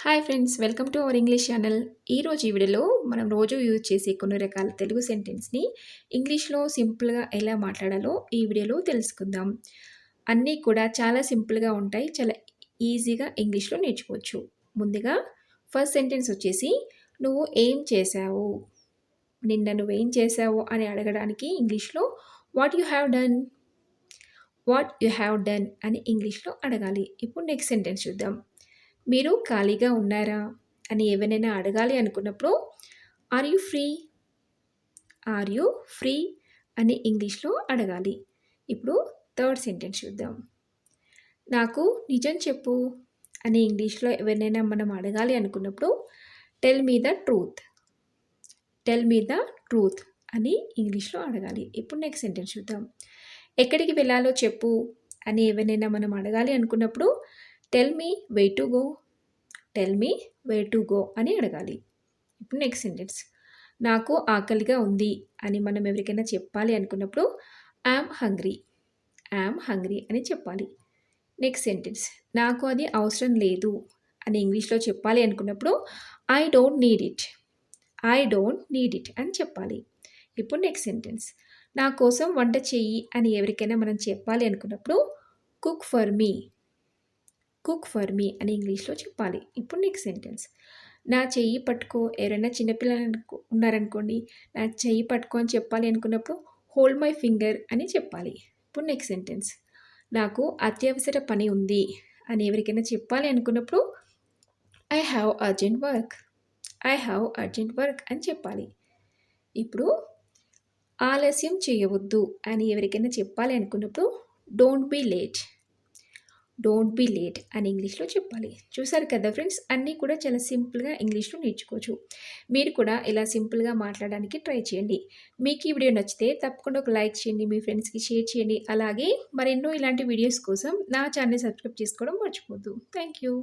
Hi friends, welcome to our English channel. ఈరోజు ఈ వీడియోలో మనం రోజు యూజ్ చేసే కొన్ని రకాల తెలుగు సెంటెన్స్ని ఇంగ్లీష్లో సింపుల్గా ఎలా మాట్లాడాలో ఈ వీడియోలో తెలుసుకుందాం. అన్నీ కూడా చాలా సింపుల్గా ఉంటాయి, చాలా ఈజీగా ఇంగ్లీష్లో నేర్చుకోవచ్చు. ముందుగా ఫస్ట్ సెంటెన్స్ వచ్చేసి నువ్వు ఏం చేశావు, నిన్న నువ్వేం చేశావు అని అడగడానికి ఇంగ్లీష్లో what you have done, what you have done అని ఇంగ్లీష్లో అడగాలి. ఇప్పుడు నెక్స్ట్ సెంటెన్స్ చూద్దాం. మీరు ఖాళీగా ఉన్నారా అని ఎవరైనా అడగాలి అనుకున్నప్పుడు are you free, are you free అని ఇంగ్లీష్లో అడగాలి. ఇప్పుడు థర్డ్ సెంటెన్స్ చూద్దాం. నాకు నిజం చెప్పు అని ఇంగ్లీష్లో ఎవరినైనా మనం అడగాలి అనుకున్నప్పుడు tell me the truth, tell me the truth అని ఇంగ్లీష్లో అడగాలి. ఇప్పుడు నెక్స్ట్ సెంటెన్స్ చూద్దాం. ఎక్కడికి వెళ్ళాలో చెప్పు అని ఎవరినైనా మనం అడగాలి అనుకున్నప్పుడు tell me way to go, tell me way to go అని అడగాలి. ఇప్పుడు నెక్స్ట్ సెంటెన్స్. నాకు ఆకలిగా ఉంది అని మనం ఎవరికైనా చెప్పాలి అనుకున్నప్పుడు ఐఎమ్ హంగ్రీ, ఐఎమ్ హంగ్రీ అని చెప్పాలి. Next sentence. నాకు అది అవసరం లేదు అని ఇంగ్లీష్లో చెప్పాలి అనుకున్నప్పుడు I don't need it, I don't need it అని చెప్పాలి. ఇప్పుడు నెక్స్ట్ సెంటెన్స్. నా కోసం వంట చెయ్యి అని ఎవరికైనా మనం చెప్పాలి అనుకున్నప్పుడు cook for me, cook for me అని ఇంగ్లీష్లో చెప్పాలి. ఇప్పుడు నెక్స్ట్ సెంటెన్స్. నా చెయ్యి పట్టుకో, ఎవరైనా చిన్నపిల్లలు ఉన్నారనుకోండి, నా చెయ్యి పట్టుకో అని చెప్పాలి అనుకున్నప్పుడు హోల్డ్ మై ఫింగర్ అని చెప్పాలి. ఇప్పుడు నెక్స్ట్ సెంటెన్స్. నాకు అత్యవసర పని ఉంది అని ఎవరికైనా చెప్పాలి అనుకున్నప్పుడు I have urgent work, I have urgent work అని చెప్పాలి. ఇప్పుడు ఆలస్యం చేయవద్దు అని ఎవరికైనా చెప్పాలి అనుకున్నప్పుడు don't be late, don't be late అని ఇంగ్లీష్లో చెప్పాలి. చూసారు కదా ఫ్రెండ్స్, అన్నీ కూడా చాలా సింపుల్గా ఇంగ్లీష్లో నేర్చుకోవచ్చు. మీరు కూడా ఇలా సింపుల్గా మాట్లాడడానికి ట్రై చేయండి. మీకు ఈ వీడియో నచ్చితే తప్పకుండా ఒక లైక్ చేయండి, మీ ఫ్రెండ్స్కి షేర్ చేయండి. అలాగే మరెన్నో ఇలాంటి వీడియోస్ కోసం నా ఛానల్ సబ్స్క్రైబ్ చేసుకోవడం మర్చిపోవద్దు. Thank you.